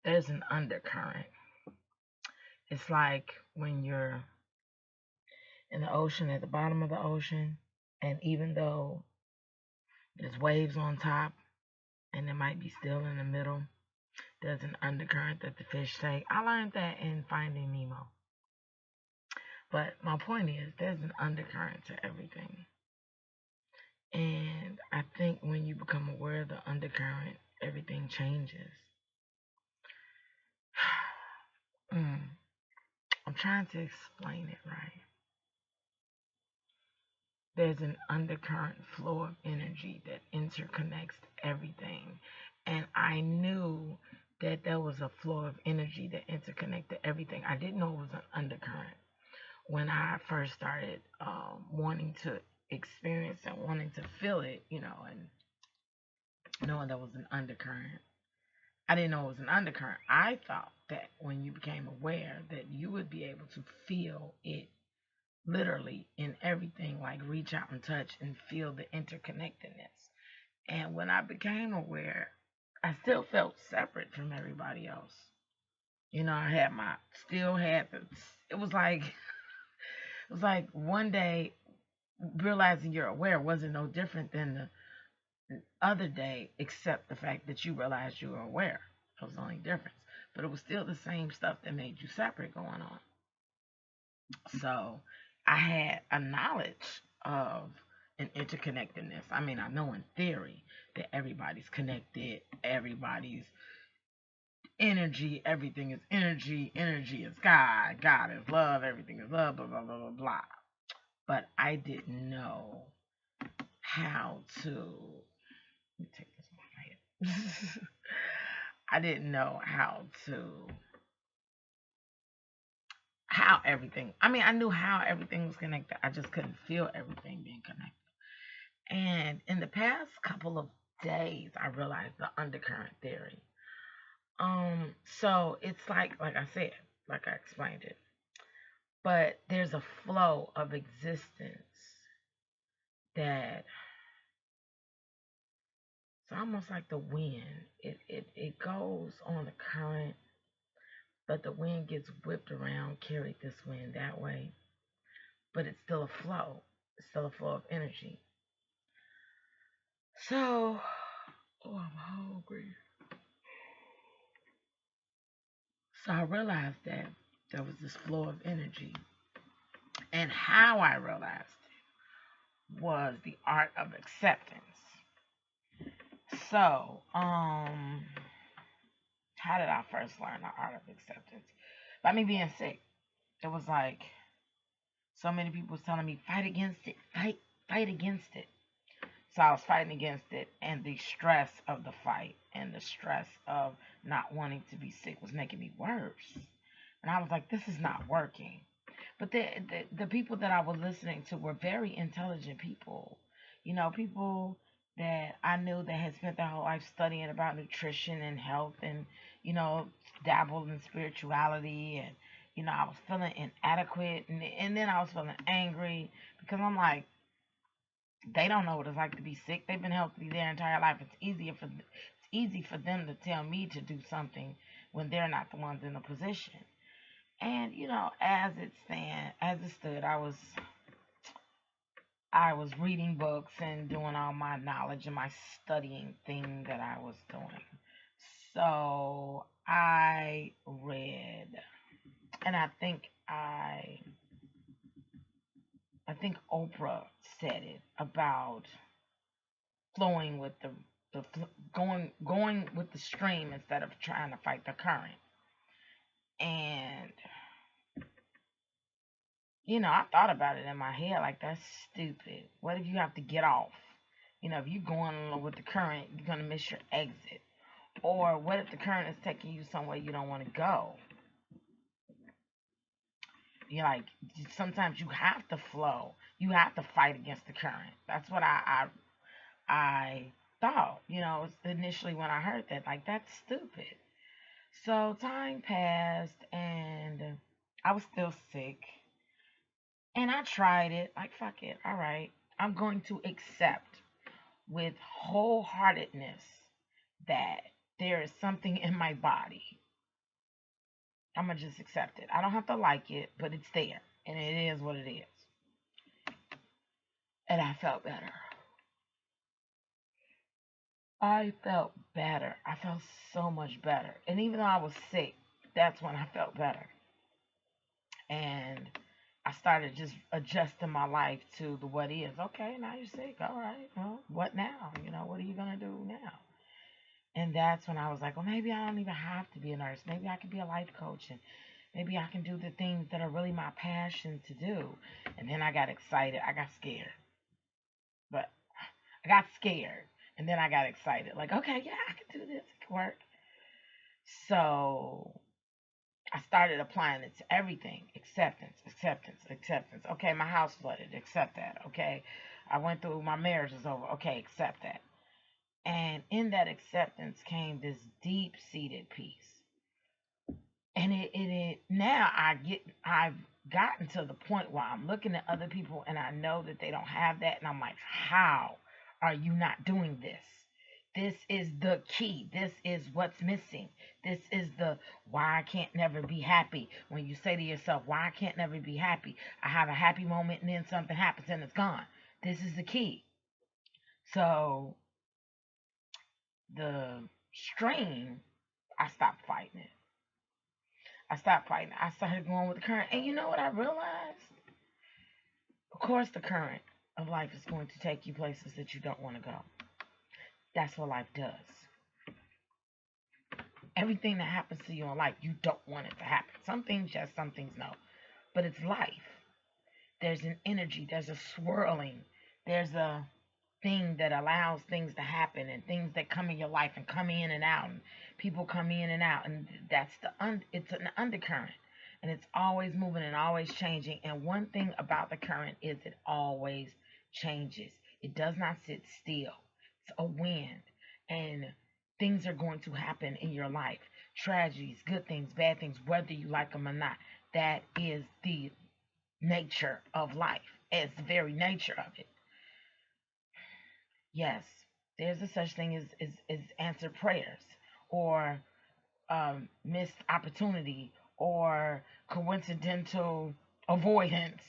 there's an undercurrent. It's like when you're in the ocean, at the bottom of the ocean, and even though there's waves on top and it might be still in the middle, there's an undercurrent that the fish take. I learned that in Finding Nemo. But my point is, there's an undercurrent to everything. And I think when you become aware of the undercurrent, everything changes. I'm trying to explain it right. There's an undercurrent flow of energy that interconnects everything. And I knew that there was a flow of energy that interconnected everything. I didn't know it was an undercurrent when I first started wanting to experience and wanting to feel it, and knowing there was an undercurrent. I didn't know it was an undercurrent. I thought that when you became aware that you would be able to feel it literally in everything, like reach out and touch and feel the interconnectedness. And when I became aware, I still felt separate from everybody else. I had still had, it was like, one day realizing you're aware wasn't no different than the other day, except the fact that you realized you were aware. That was the only difference. But it was still the same stuff that made you separate going on. So I had a knowledge of an interconnectedness. I mean, I know in theory that everybody's connected, everybody's energy, everything is energy, energy is God, God is love, everything is love, blah, blah, blah, blah, blah. But I didn't know how to, let me take this off my head. I didn't know how everything, I knew how everything was connected. I just couldn't feel everything being connected. And in the past couple of days, I realized the undercurrent theory. So it's like I said, like I explained it, but there's a flow of existence that it's almost like the wind. It goes on the current, but the wind gets whipped around, carried this way and that way. But it's still a flow. It's still a flow of energy. So, oh, I'm hungry. So I realized that there was this flow of energy. And how I realized it was the art of acceptance. So, how did I first learn the art of acceptance? By me being sick. It was like so many people was telling me, fight against it, fight against it. So I was fighting against it, and the stress of the fight and the stress of not wanting to be sick was making me worse. And I was like, this is not working. But the people that I was listening to were very intelligent people. People that I knew that had spent their whole life studying about nutrition and health and, dabbled in spirituality. And, I was feeling inadequate. And then I was feeling angry because I'm like, they don't know what it's like to be sick. They've been healthy their entire life. It's easy for them to tell me to do something when they're not the ones in the position. And as it stood, I was reading books and doing all my knowledge and my studying thing that I was doing. So I read, and I think Oprah said it about flowing with the going with the stream instead of trying to fight the current. And I thought about it in my head like, that's stupid. What if you have to get off? If you're going with the current, you're going to miss your exit. Or what if the current is taking you somewhere you don't want to go? You're like, sometimes you have to flow. You have to fight against the current. That's what I thought, initially when I heard that, like, that's stupid. So time passed and I was still sick. And I tried it, like, fuck it, all right. I'm going to accept with wholeheartedness that there is something in my body I'm going to just accept it. I don't have to like it, but it's there. And it is what it is. And I felt better. I felt better. I felt so much better. And even though I was sick, that's when I felt better. And I started just adjusting my life to the what is. Okay, now you're sick. All right. Well, what now? What are you going to do now? And that's when I was like, well, maybe I don't even have to be a nurse. Maybe I can be a life coach, and maybe I can do the things that are really my passion to do. And then I got excited. I got scared. But I got scared. And then I got excited. Like, okay, yeah, I can do this. It can work. So I started applying it to everything. Acceptance, acceptance, acceptance. Okay, my house flooded. Accept that. Okay, I went through, my marriage is over. Okay, accept that. And in that acceptance came this deep-seated peace. And it now I've gotten to the point where I'm looking at other people and I know that they don't have that, and I'm like, how are you not doing this? This is the key. This is what's missing. This is the why I can't never be happy. When you say to yourself, why I can't never be happy, I have a happy moment and then something happens and it's gone. This is the key. So the strain, I stopped fighting it. I stopped fighting it. I started going with the current. And you know what I realized? Of course, the current of life is going to take you places that you don't want to go. That's what life does. Everything that happens to you in life, you don't want it to happen. Some things yes, some things no. But it's life. There's an energy. There's a swirling. There's a thing that allows things to happen, and things that come in your life and come in and out, and people come in and out, and that's it's an undercurrent, and it's always moving and always changing. And one thing about the current is it always changes. It does not sit still. It's a wind, and things are going to happen in your life. Tragedies, good things, bad things, whether you like them or not. That is the nature of life. It's the very nature of it. Yes, there's a such thing as answered prayers, or missed opportunity, or coincidental avoidance,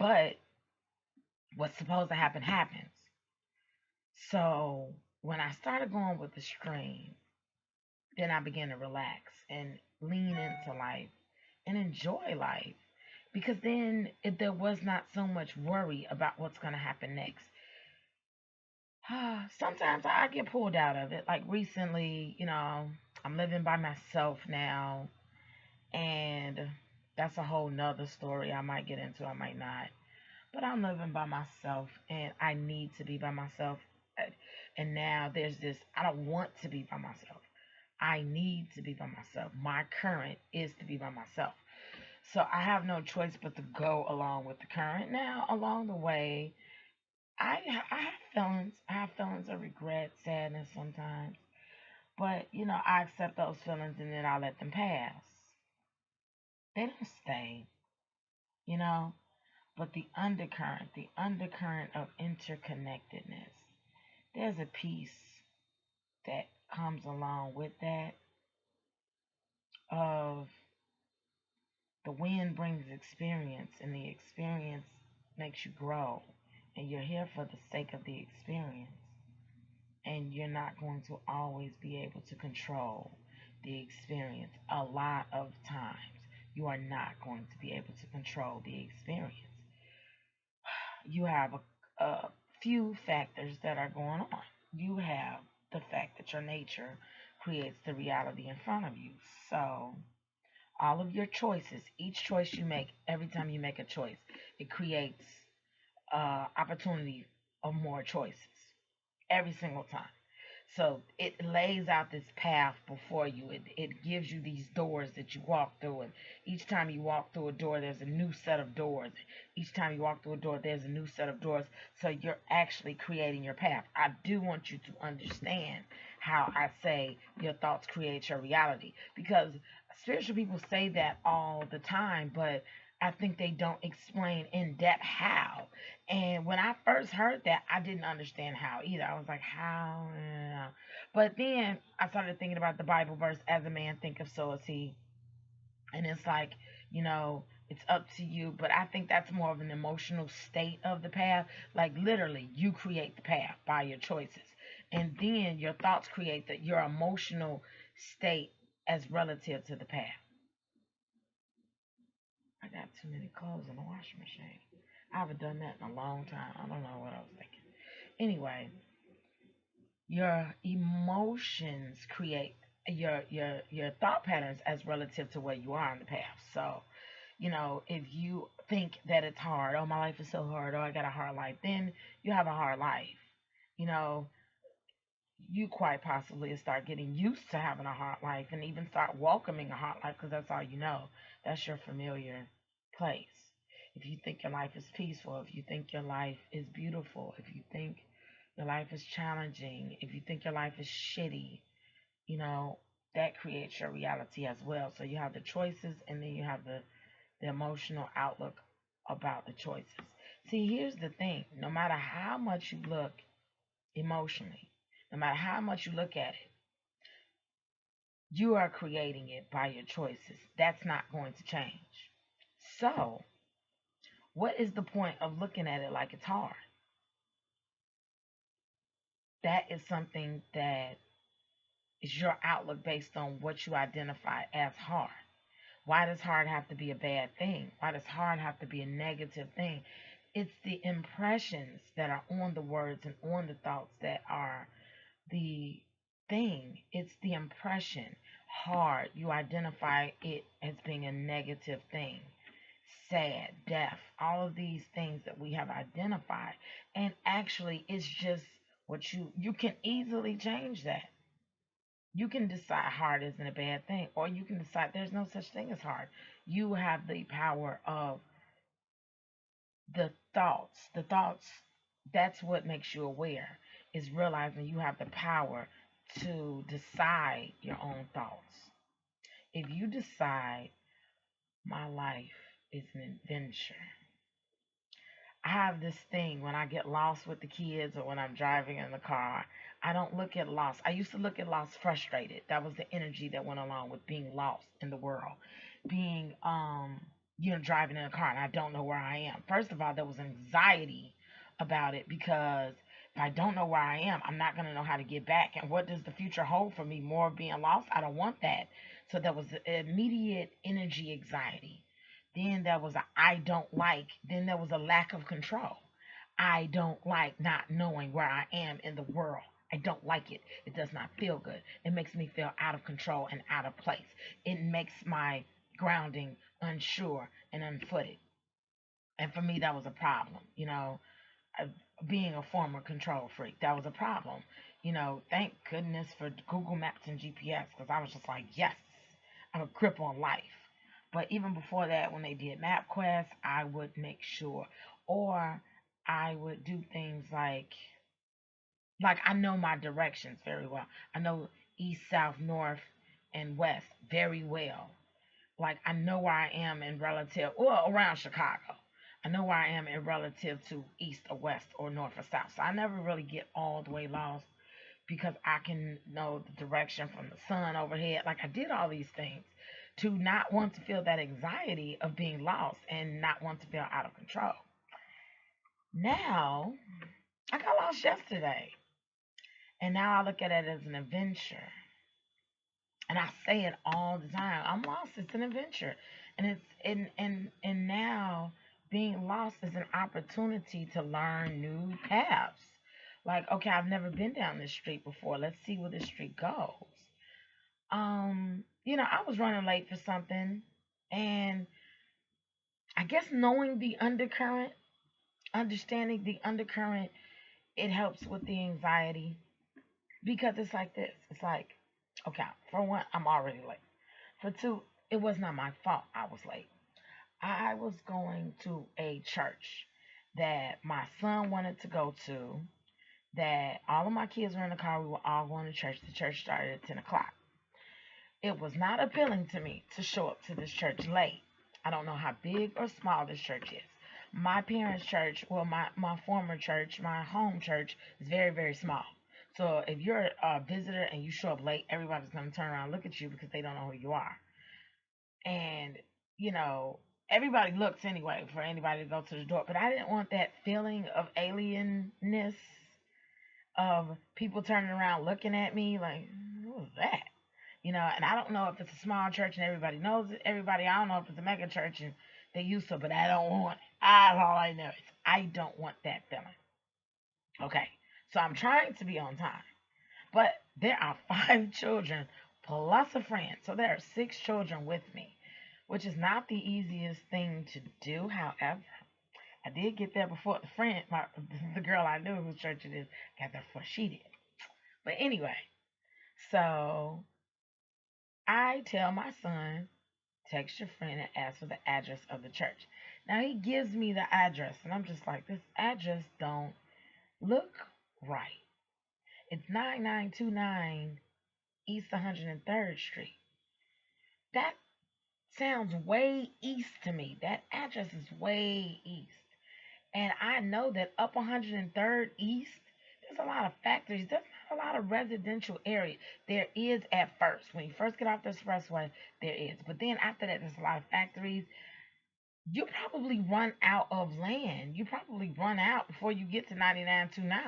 but what's supposed to happen happens. So when I started going with the stream, then I began to relax and lean into life and enjoy life, because then there was not so much worry about what's going to happen next. Sometimes I get pulled out of it. Like recently, I'm living by myself now, and that's a whole nother story I might get into, I might not. But I'm living by myself, and I need to be by myself. And now there's this, I don't want to be by myself. I need to be by myself. My current is to be by myself. So I have no choice but to go along with the current. Now, along the way, I have feelings. I have feelings of regret, sadness sometimes. But, I accept those feelings and then I let them pass. They don't stay, you know. But the undercurrent of interconnectedness, there's a peace that comes along with that, of the wind brings experience, and the experience makes you grow. And you're here for the sake of the experience. And you're not going to always be able to control the experience. A lot of times, you are not going to be able to control the experience. You have a few factors that are going on. You have the fact that your nature creates the reality in front of you. So, all of your choices, each choice you make, every time you make a choice, it creates opportunity of more choices every single time. So it lays out this path before you. It gives you these doors that you walk through, and each time you walk through a door, there's a new set of doors. Each time you walk through a door, there's a new set of doors. So you're actually creating your path. I do want you to understand how I say your thoughts create your reality, because spiritual people say that all the time, but I think they don't explain in depth how. And when I first heard that, I didn't understand how either. I was like, how? But then I started thinking about the Bible verse, as a man thinketh, so is he. And it's like, you know, it's up to you. But I think that's more of an emotional state of the path. Like literally, you create the path by your choices, and then your thoughts create your emotional state as relative to the path. I got too many clothes in the washing machine. I haven't done that in a long time. I don't know what I was thinking. Anyway, your emotions create your thought patterns as relative to where you are on the path. So, you know, if you think that it's hard, oh, my life is so hard, oh, I got a hard life, then you have a hard life. You know, you quite possibly start getting used to having a hard life and even start welcoming a hard life because that's all you know. That's your familiar place. If you think your life is peaceful, if you think your life is beautiful, if you think your life is challenging, if you think your life is shitty, you know, that creates your reality as well. So you have the choices and then you have the emotional outlook about the choices. See, here's the thing, no matter how much you look emotionally, no matter how much you look at it, you are creating it by your choices. That's not going to change. So, what is the point of looking at it like it's hard? That is something that is your outlook based on what you identify as hard. Why does hard have to be a bad thing? Why does hard have to be a negative thing? It's the impressions that are on the words and on the thoughts that are the thing. It's the impression. Hard, you identify it as being a negative thing. Sad, death, all of these things that we have identified. And actually, it's just what you can easily change that. You can decide hard isn't a bad thing, or you can decide there's no such thing as hard. You have the power of the thoughts. The thoughts, that's what makes you aware, is realizing you have the power to decide your own thoughts. If you decide my life is an adventure, I have this thing when I get lost with the kids or when I'm driving in the car, I don't look at loss. I used to look at loss frustrated. That was the energy that went along with being lost in the world. Being driving in a car and I don't know where I am. First of all, there was anxiety about it because if I don't know where I am, I'm not going to know how to get back. And what does the future hold for me? More of being lost? I don't want that. So there was immediate energy anxiety. Then there was a I don't like. Then there was a lack of control. I don't like not knowing where I am in the world. I don't like it. It does not feel good. It makes me feel out of control and out of place. It makes my grounding unsure and unfooted. And for me, that was a problem. You know, uh, being a former control freak, that was a problem. You know, thank goodness for Google Maps and GPS because I was just like, yes, I'm a grip on life. But even before that, when they did MapQuest, I would make sure, or I would do things like I know my directions very well. I know east, south, north, and west very well. Like I know where I am in relative, well, around Chicago. I know where I am in relative to east or west or north or south. So I never really get all the way lost because I can know the direction from the sun overhead. Like I did all these things to not want to feel that anxiety of being lost and not want to feel out of control. Now, I got lost yesterday. And now I look at it as an adventure. And I say it all the time. I'm lost. It's an adventure. And it's and now being lost is an opportunity to learn new paths. Like, okay, I've never been down this street before. Let's see where this street goes. I was running late for something and I guess knowing the undercurrent, understanding the undercurrent, it helps with the anxiety because it's like this. It's like, okay, for one, I'm already late. For two, it was not my fault I was late. I was going to a church that my son wanted to go to, that all of my kids were in the car. We were all going to church. The church started at 10 o'clock. It was not appealing to me to show up to this church late. I don't know how big or small this church is. My parents' church, well, my former church, my home church, is very, very small. So if you're a visitor and you show up late, everybody's going to turn around and look at you because they don't know who you are. And, you know, everybody looks anyway for anybody to go to the door. But I didn't want that feeling of alienness, of people turning around looking at me like, what was that? You know, and I don't know if it's a small church and everybody knows it. Everybody, I don't know if it's a mega church and they used to, but I don't want it. That's all I know. I don't want that feeling. Okay, so I'm trying to be on time. But there are 5 children plus a friend. So there are 6 children with me, which is not the easiest thing to do. However, I did get there before the friend, the girl I knew whose church it is, got there before she did. But anyway, so I tell my son, text your friend and ask for the address of the church. Now he gives me the address, and I'm just like, this address don't look right. It's 9929 East 103rd Street. That sounds way east to me. That address is way east. And I know that up 103rd East, there's a lot of factories. There's not a lot of residential area. There is at first. When you first get off the expressway, there is. But then after that, there's a lot of factories. You probably run out of land. You probably run out before you get to 9929.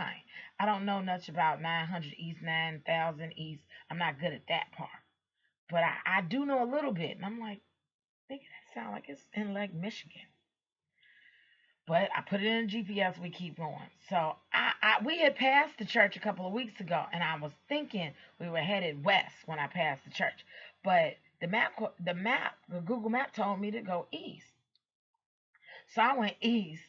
I don't know much about 900 East, 9000 East. I'm not good at that part. But I do know a little bit. And I'm like, nigga, that sound like it's in Lake Michigan. But I put it in GPS. We keep going. So we had passed the church a couple of weeks ago, and I was thinking we were headed west when I passed the church. But the Google map told me to go east. So I went east,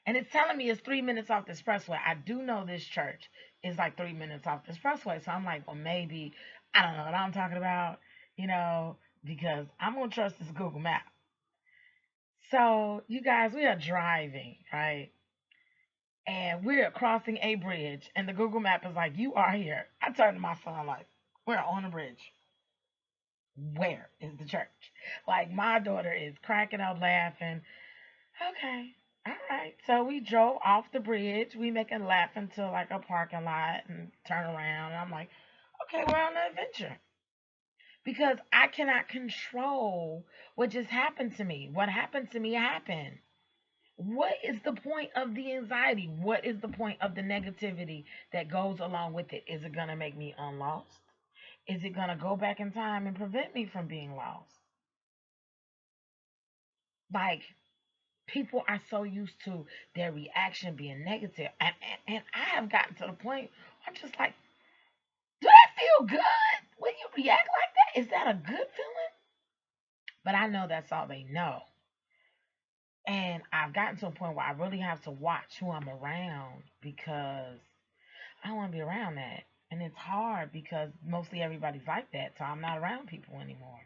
and it's telling me it's 3 minutes off the expressway. I do know this church is like 3 minutes off the expressway. So I'm like, well, maybe I don't know what I'm talking about, because I'm gonna trust this Google map. So, you guys, we are driving, right? And we're crossing a bridge, and the Google map is like, you are here. I turned to my son, like, we're on a bridge. Where is the church? Like, my daughter is cracking up laughing. Okay, all right. So we drove off the bridge. We make a lap into like a parking lot and turn around. And I'm like, okay, we're on an adventure. Because I cannot control what just happened to me. What happened to me happened. What is the point of the anxiety? What is the point of the negativity that goes along with it? Is it going to make me unlost? Is it going to go back in time and prevent me from being lost? Like, people are so used to their reaction being negative. And I have gotten to the point where I'm just like, do that feel good when you react like that? Is that a good feeling? But I know that's all they know. And I've gotten to a point where I really have to watch who I'm around because I don't want to be around that. And it's hard because mostly everybody's like that. So I'm not around people anymore.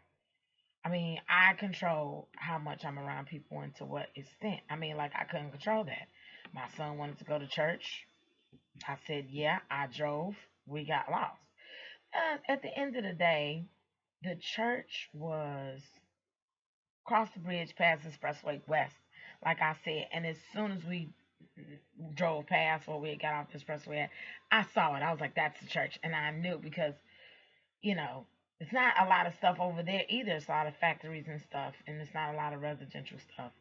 I mean, I control how much I'm around people and to what extent. I mean, like, I couldn't control that. My son wanted to go to church. I said, yeah, I drove. We got lost. At the end of the day, the church was across the bridge past Expressway West, like I said. And as soon as we drove past where we got off the expressway, I saw it. I was like, that's the church. And I knew because, it's not a lot of stuff over there either. It's a lot of factories and stuff, and it's not a lot of residential stuff.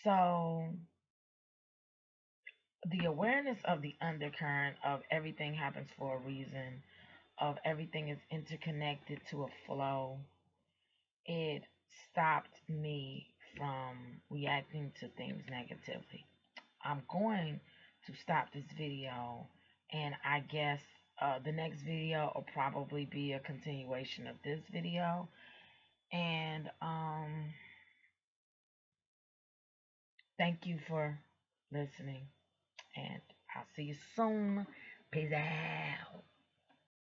So the awareness of the undercurrent of everything happens for a reason, of everything is interconnected to a flow, it stopped me from reacting to things negatively. I'm going to stop this video, and I guess the next video will probably be a continuation of this video. And thank you for listening, and I'll see you soon. Peace out.